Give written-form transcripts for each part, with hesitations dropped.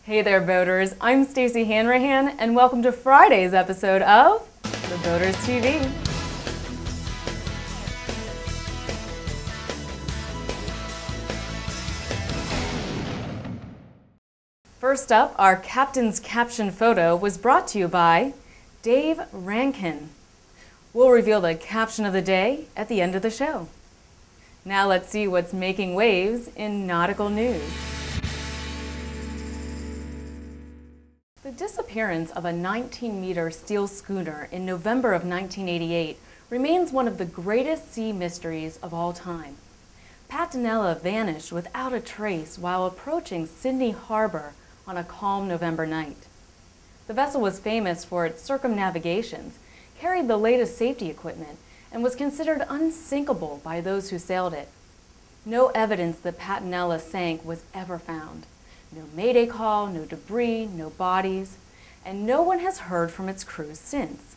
Hey there, boaters. I'm Stacey Hanrahan, and welcome to Friday's episode of The Boaters TV. First up, our captain's caption photo was brought to you by Dave Rankin. We'll reveal the caption of the day at the end of the show. Now let's see what's making waves in nautical news. The disappearance of a 19-meter steel schooner in November of 1988 remains one of the greatest sea mysteries of all time. Patanela vanished without a trace while approaching Sydney Harbor on a calm November night. The vessel was famous for its circumnavigations, carried the latest safety equipment, and was considered unsinkable by those who sailed it. No evidence that Patanela sank was ever found. No mayday call, no debris, no bodies, and no one has heard from its crew since.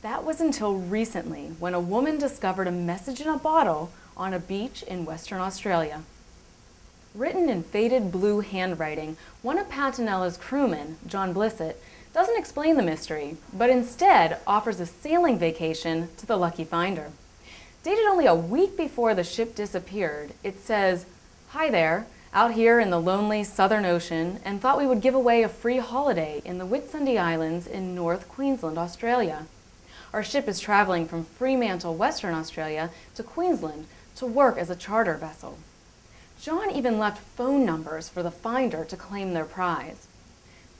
That was until recently when a woman discovered a message in a bottle on a beach in Western Australia. Written in faded blue handwriting, one of Patanela's crewmen, John Blissett, doesn't explain the mystery, but instead offers a sailing vacation to the lucky finder. Dated only a week before the ship disappeared, it says, "Hi there. Out here in the lonely Southern Ocean, and thought we would give away a free holiday in the Whitsunday Islands in North Queensland, Australia. Our ship is traveling from Fremantle, Western Australia to Queensland to work as a charter vessel." John even left phone numbers for the finder to claim their prize.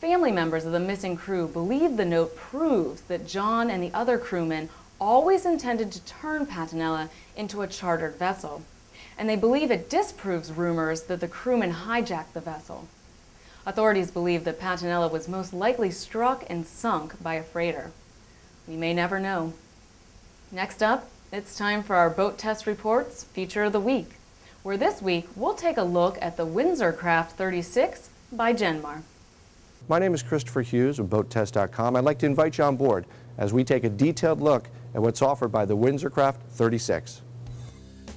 Family members of the missing crew believe the note proves that John and the other crewmen always intended to turn Patanela into a chartered vessel, and they believe it disproves rumors that the crewmen hijacked the vessel. Authorities believe that Patanela was most likely struck and sunk by a freighter. We may never know. Next up, it's time for our Boat Test Reports Feature of the Week, where this week we'll take a look at the Windsor Craft 36 by Genmar. My name is Christopher Hughes of BoatTest.com. I'd like to invite you on board as we take a detailed look at what's offered by the Windsor Craft 36.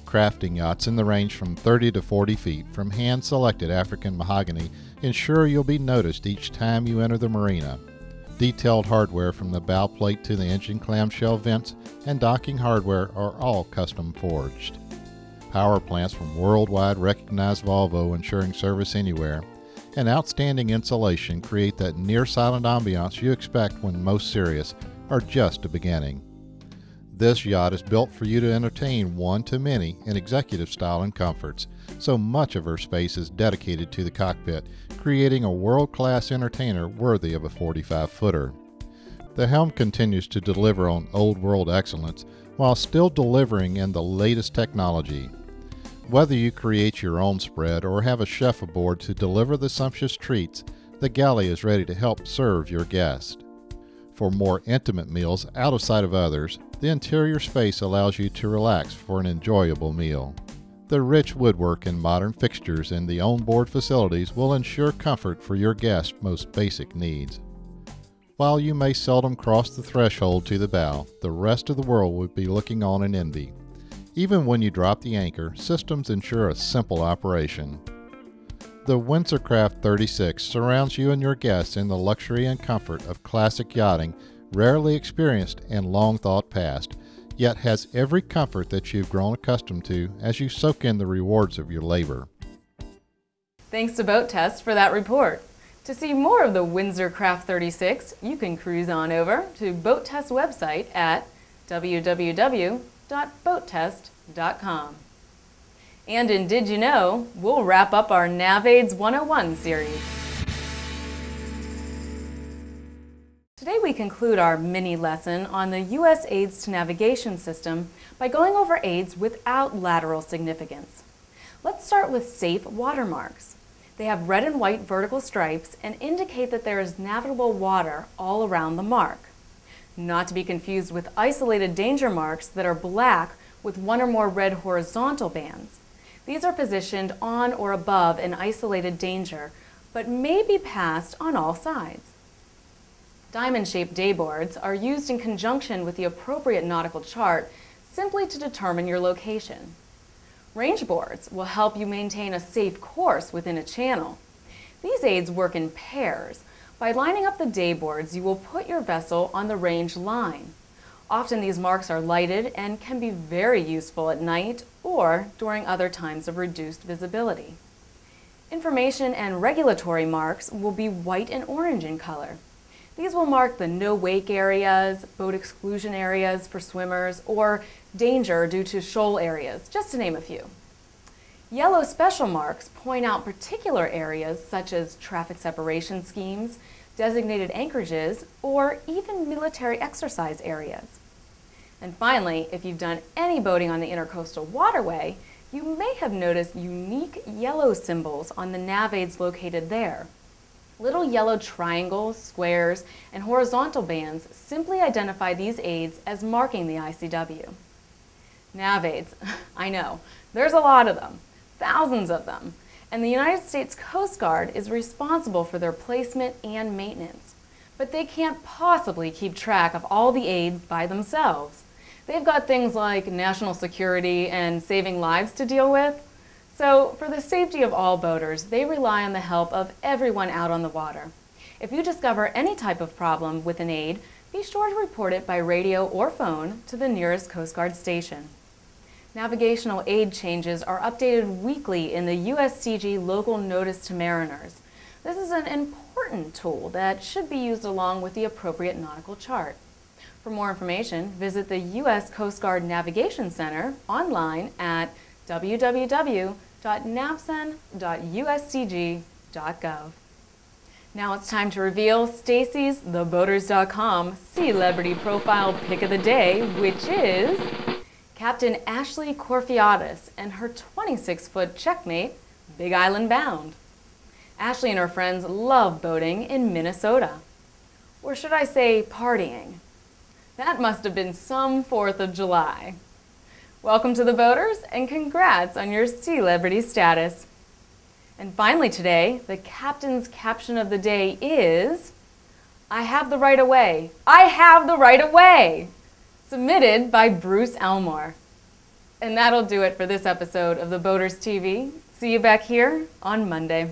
Crafting yachts in the range from 30 to 40 feet from hand-selected African mahogany ensure you'll be noticed each time you enter the marina. Detailed hardware from the bow plate to the engine clamshell vents and docking hardware are all custom forged. Power plants from worldwide recognized Volvo ensuring service anywhere, and outstanding insulation create that near-silent ambiance you expect when most serious are just a beginning. This yacht is built for you to entertain one-to-many in executive style and comforts, so much of her space is dedicated to the cockpit, creating a world-class entertainer worthy of a 45-footer. The helm continues to deliver on old-world excellence while still delivering in the latest technology. Whether you create your own spread or have a chef aboard to deliver the sumptuous treats, the galley is ready to help serve your guest. For more intimate meals out of sight of others, the interior space allows you to relax for an enjoyable meal. The rich woodwork and modern fixtures in the onboard facilities will ensure comfort for your guests' most basic needs. While you may seldom cross the threshold to the bow, the rest of the world would be looking on in envy. Even when you drop the anchor, systems ensure a simple operation. The Windsor Craft 36 surrounds you and your guests in the luxury and comfort of classic yachting, rarely experienced and long thought past, yet has every comfort that you've grown accustomed to as you soak in the rewards of your labor. Thanks to Boat Test for that report. To see more of the Windsor Craft 36, you can cruise on over to Boat Test website at www.boattest.com. And in Did You Know, we'll wrap up our NAV AIDS 101 series. Today we conclude our mini lesson on the U.S. aids to navigation system by going over aids without lateral significance. Let's start with safe watermarks. They have red and white vertical stripes and indicate that there is navigable water all around the mark. Not to be confused with isolated danger marks that are black with one or more red horizontal bands. These are positioned on or above an isolated danger, but may be passed on all sides. Diamond-shaped dayboards are used in conjunction with the appropriate nautical chart simply to determine your location. Range boards will help you maintain a safe course within a channel. These aids work in pairs. By lining up the day boards, you will put your vessel on the range line. Often these marks are lighted and can be very useful at night or during other times of reduced visibility. Information and regulatory marks will be white and orange in color. These will mark the no-wake areas, boat exclusion areas for swimmers, or danger due to shoal areas, just to name a few. Yellow special marks point out particular areas such as traffic separation schemes, designated anchorages, or even military exercise areas. And finally, if you've done any boating on the Intercoastal Waterway, you may have noticed unique yellow symbols on the NAV AIDS located there. Little yellow triangles, squares, and horizontal bands simply identify these aids as marking the ICW. NAV AIDS, I know, there's a lot of them, thousands of them, and the United States Coast Guard is responsible for their placement and maintenance. But they can't possibly keep track of all the aids by themselves. They've got things like national security and saving lives to deal with. So for the safety of all boaters, they rely on the help of everyone out on the water. If you discover any type of problem with an aid, be sure to report it by radio or phone to the nearest Coast Guard station. Navigational aid changes are updated weekly in the USCG Local Notice to Mariners. This is an important tool that should be used along with the appropriate nautical chart. For more information, visit the U.S. Coast Guard Navigation Center online at www.navcen.uscg.gov. Now it's time to reveal Stacey's TheBoaters.com Sealebrity Profile Pick of the Day, which is Captain Ashley Korfiatis and her 26-foot checkmate, Big Island Bound. Ashley and her friends love boating in Minnesota. Or should I say partying? That must have been some 4th of July. Welcome to the Boaters, and congrats on your Sealebrity status. And finally today, the captain's caption of the day is, I have the right of way. I have the right of way! Submitted by Bruce Elmore. And that'll do it for this episode of the Boaters TV. See you back here on Monday.